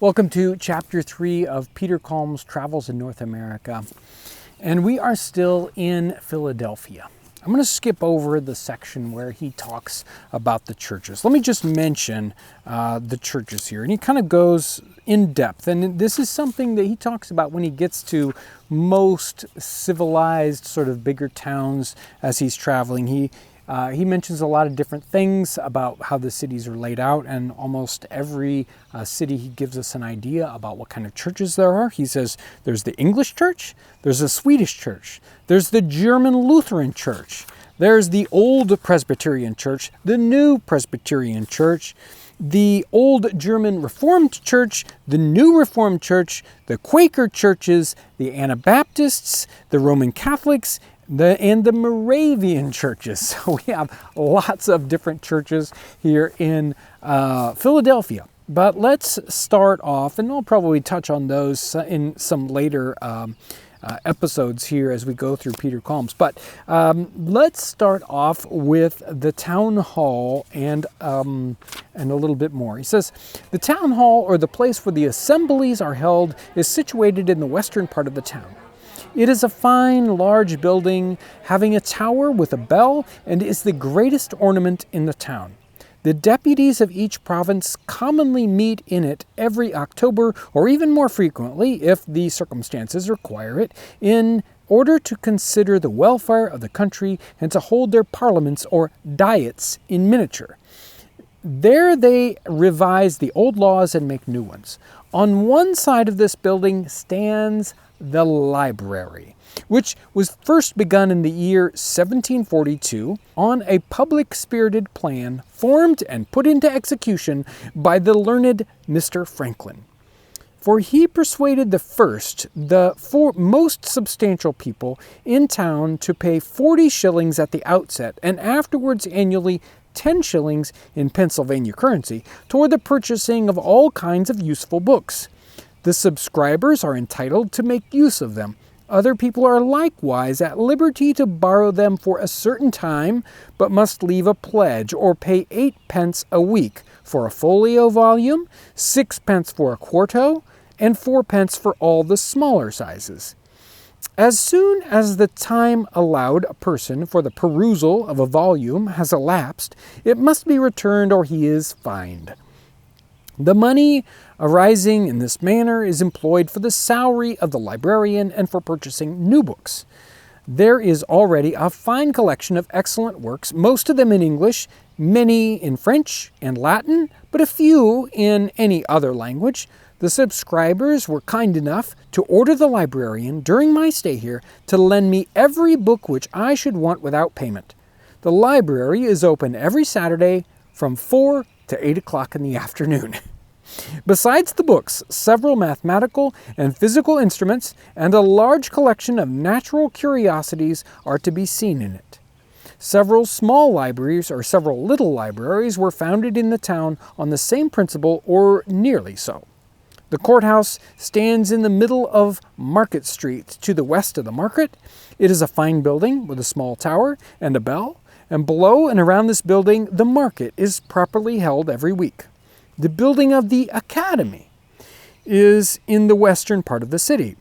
Welcome to Chapter 3 of Peter Kalm's Travels in North America. And we are still in Philadelphia. I'm going to skip over the section where he talks about the churches. Let me just mention the churches here. And he kind of goes in depth. And this is something that he talks about when he gets to most civilized, sort of bigger towns as he's traveling. He mentions a lot of different things about how the cities are laid out, and almost every city he gives us an idea about what kind of churches there are. He says there's the English church, there's the Swedish church, there's the German Lutheran church, there's the Old Presbyterian church, the New Presbyterian church, the Old German Reformed Church, the New Reformed Church, the Quaker churches, the Anabaptists, the Roman Catholics, and the Moravian churches. So we have lots of different churches here in Philadelphia. But let's start off, and we'll probably touch on those in some later episodes here as we go through Peter Kalm's. But let's start off with the town hall and a little bit more. He says, the town hall, or the place where the assemblies are held, is situated in the western part of the town. It is a fine, large building having a tower with a bell, and is the greatest ornament in the town. The deputies of each province commonly meet in it every October, or even more frequently if the circumstances require it, in order to consider the welfare of the country and to hold their parliaments or diets in miniature. There they revise the old laws and make new ones. On one side of this building stands the library, which was first begun in the year 1742 on a public-spirited plan formed and put into execution by the learned Mr. Franklin. For he persuaded the four most substantial people in town to pay 40 shillings at the outset, and afterwards annually 10 shillings in Pennsylvania currency, toward the purchasing of all kinds of useful books. The subscribers are entitled to make use of them. Other people are likewise at liberty to borrow them for a certain time, but must leave a pledge, or pay 8 pence a week for a folio volume, 6 pence for a quarto, and 4 pence for all the smaller sizes. As soon as the time allowed a person for the perusal of a volume has elapsed, it must be returned, or he is fined. The money arising in this manner is employed for the salary of the librarian and for purchasing new books. There is already a fine collection of excellent works, most of them in English, many in French and Latin, but a few in any other language. The subscribers were kind enough to order the librarian, during my stay here, to lend me every book which I should want without payment. The library is open every Saturday from 4 to 8 o'clock in the afternoon. Besides the books, several mathematical and physical instruments and a large collection of natural curiosities are to be seen in it. Several small libraries, or several little libraries, were founded in the town on the same principle, or nearly so. The courthouse stands in the middle of Market Street, to the west of the market. It is a fine building with a small tower and a bell, and below and around this building the market is properly held every week. The building of the Academy is in the western part of the city.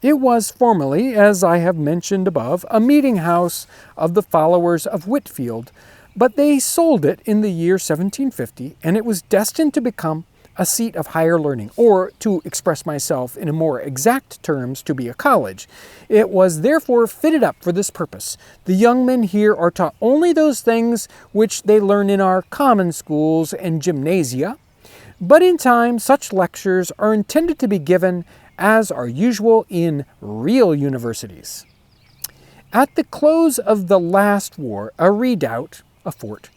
It was formerly, as I have mentioned above, a meeting house of the followers of Whitfield, but they sold it in the year 1750, and it was destined to become a seat of higher learning, or, to express myself in a more exact terms, to be a college. It was therefore fitted up for this purpose. The young men here are taught only those things which they learn in our common schools and gymnasia, but in time such lectures are intended to be given as are usual in real universities. At the close of the last war, a redoubt, a fort,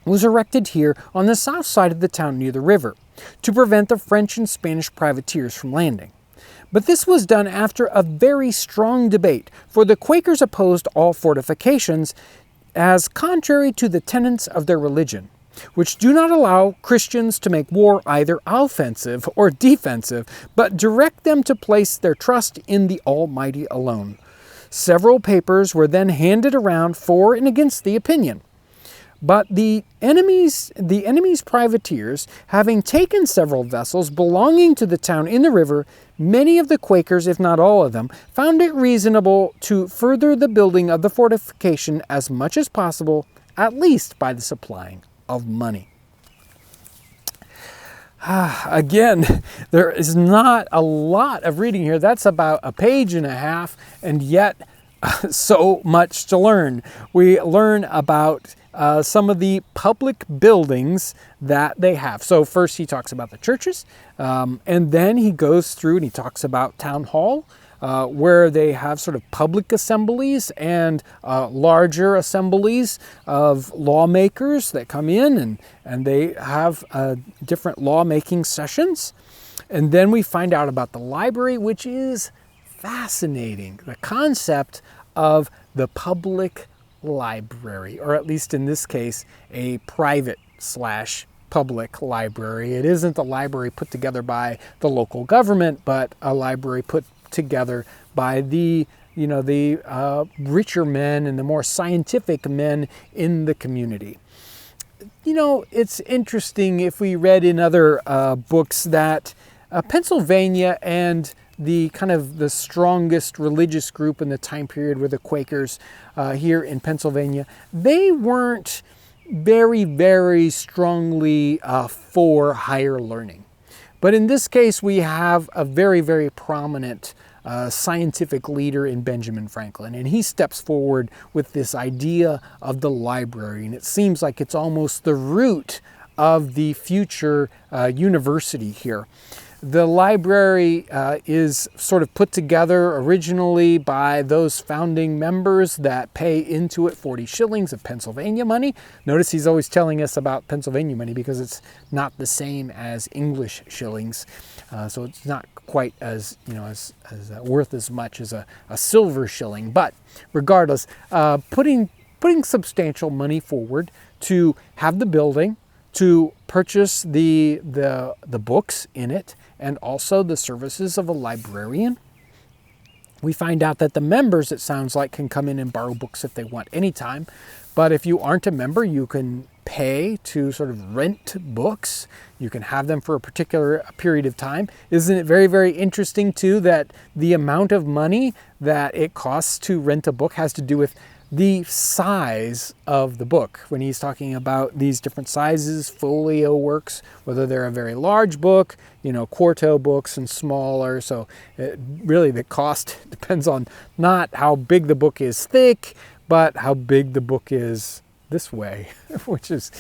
was erected here on the south side of the town near the river, to prevent the French and Spanish privateers from landing. But this was done after a very strong debate, for the Quakers opposed all fortifications as contrary to the tenets of their religion, which do not allow Christians to make war either offensive or defensive, but direct them to place their trust in the Almighty alone. Several papers were then handed around for and against the opinion. But the enemy's privateers, having taken several vessels belonging to the town in the river, many of the Quakers, if not all of them, found it reasonable to further the building of the fortification as much as possible, at least by the supplying of money. Again, there is not a lot of reading here. That's about a page and a half, and yet so much to learn. We learn about some of the public buildings that they have. So first he talks about the churches, and then he goes through and he talks about town hall, where they have sort of public assemblies and larger assemblies of lawmakers that come in and they have different lawmaking sessions. And then we find out about the library, which is fascinating. The concept of the public library, or at least in this case, a private/public library. It isn't the library put together by the local government, but a library put together by the richer men and the more scientific men in the community. You know, it's interesting if we read in other books that Pennsylvania and the kind of the strongest religious group in the time period were the Quakers here in Pennsylvania. They weren't very, very strongly for higher learning. But in this case, we have a very, very prominent scientific leader in Benjamin Franklin, and he steps forward with this idea of the library, and it seems like it's almost the root of the future university here. The library is sort of put together originally by those founding members that pay into it 40 shillings of Pennsylvania money. Notice he's always telling us about Pennsylvania money because it's not the same as English shillings. So it's not quite as, as worth as much as a silver shilling. But regardless, putting substantial money forward to have the building, to purchase the books in it, and also the services of a librarian. We find out that the members, it sounds like, can come in and borrow books if they want anytime. But if you aren't a member, you can pay to sort of rent books. You can have them for a particular period of time. Isn't it very, very interesting, too, that the amount of money that it costs to rent a book has to do with the size of the book. When he's talking about these different sizes, folio works, whether they're a very large book, quarto books and smaller. So really the cost depends on not how big the book is thick, but how big the book is this way, which is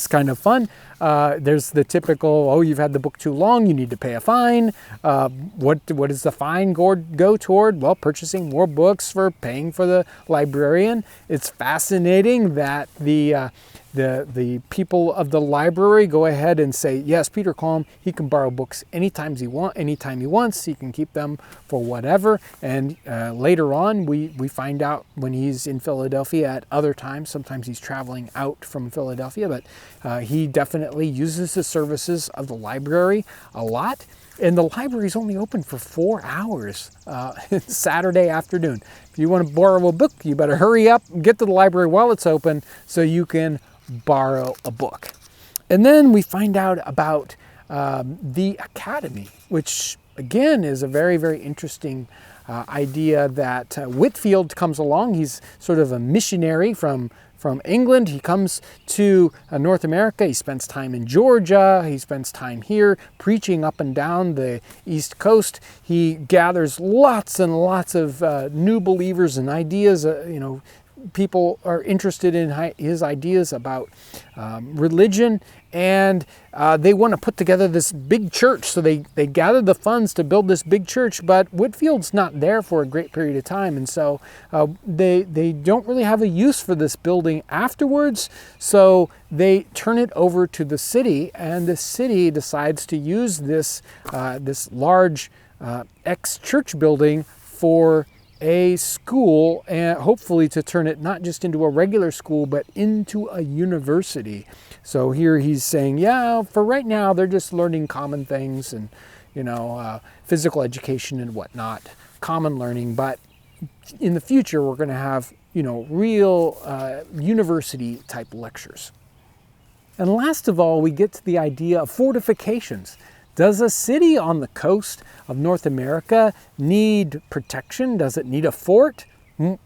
kind of fun. There's the typical, you've had the book too long, you need to pay a fine. What does the fine go toward? Well, purchasing more books for paying for the librarian. It's fascinating that the people of the library go ahead and say, yes, Peter Kalm, he can borrow books anytime he wants. He can keep them for whatever. And later on, we find out when he's in Philadelphia at other times, sometimes he's traveling out from Philadelphia, but he definitely uses the services of the library a lot. And the library is only open for 4 hours Saturday afternoon. If you want to borrow a book, you better hurry up and get to the library while it's open so you can borrow a book. And then we find out about the academy, which again is a very, very interesting idea that Whitefield comes along. He's sort of a missionary from England. He comes to North America. He spends time in Georgia. He spends time here preaching up and down the East Coast. He gathers lots and lots of new believers and ideas. People are interested in his ideas about religion, and they want to put together this big church. So they gather the funds to build this big church, but Whitefield's not there for a great period of time, and so they don't really have a use for this building afterwards. So they turn it over to the city, and the city decides to use this large ex-church building for a school, and hopefully to turn it not just into a regular school, but into a university. So here he's saying, for right now, they're just learning common things and, physical education and whatnot, common learning. But in the future, we're going to have, real university type lectures. And last of all, we get to the idea of fortifications. Does a city on the coast of North America need protection? Does it need a fort?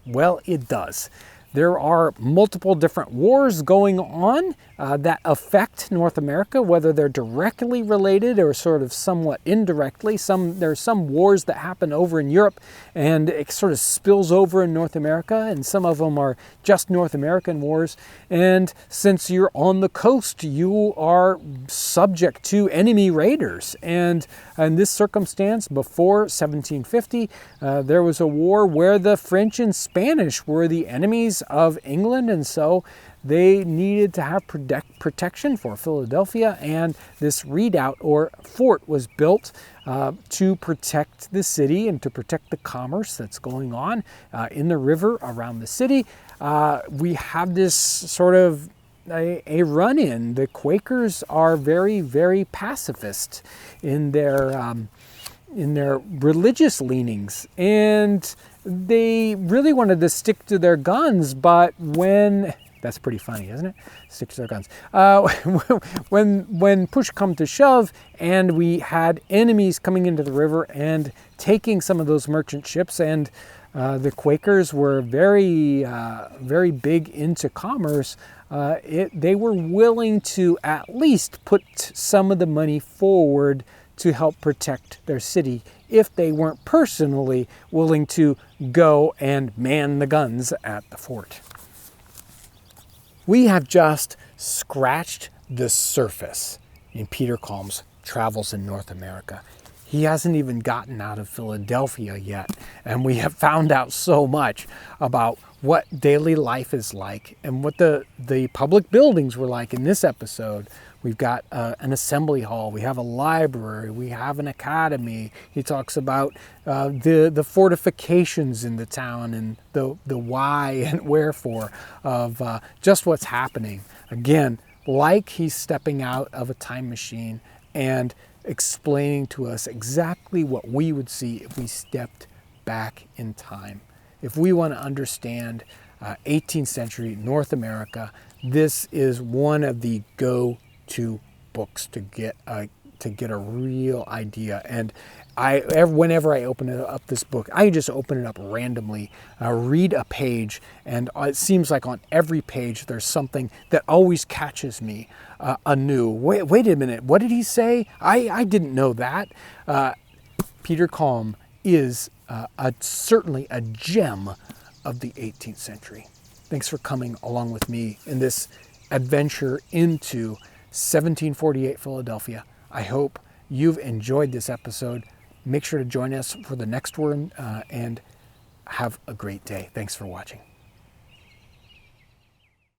Well, it does. There are multiple different wars going on that affect North America, whether they're directly related or sort of somewhat indirectly. There are some wars that happen over in Europe and it sort of spills over in North America, and some of them are just North American wars. And since you're on the coast, you are subject to enemy raiders. And in this circumstance, before 1750, there was a war where the French and Spanish were the enemies of England, and so they needed to have protection for Philadelphia, and this redoubt or fort was built to protect the city and to protect the commerce that's going on in the river around the city. We have this sort of a run-in. The Quakers are very, very pacifist in their religious leanings, and they really wanted to stick to their guns, but that's pretty funny, isn't it? Stick to their guns. When push come to shove, and we had enemies coming into the river and taking some of those merchant ships, and the Quakers were very, very big into commerce, they were willing to at least put some of the money forward to help protect their city if they weren't personally willing to go and man the guns at the fort. We have just scratched the surface in Peter Kalm's travels in North America. He hasn't even gotten out of Philadelphia yet, and we have found out so much about what daily life is like and what the public buildings were like in this episode. We've got an assembly hall, we have a library, we have an academy. He talks about the fortifications in the town and the why and wherefore of just what's happening. Again, like he's stepping out of a time machine and explaining to us exactly what we would see if we stepped back in time. If we want to understand 18th century North America, this is one of the go-to books to get a real idea. And whenever I open up this book, I just open it up randomly, read a page, and it seems like on every page there's something that always catches me anew. Wait a minute, what did he say? I didn't know that. Peter Kalm is certainly a gem of the 18th century. Thanks for coming along with me in this adventure into 1748 Philadelphia. I hope you've enjoyed this episode. Make sure to join us for the next one and have a great day. Thanks for watching.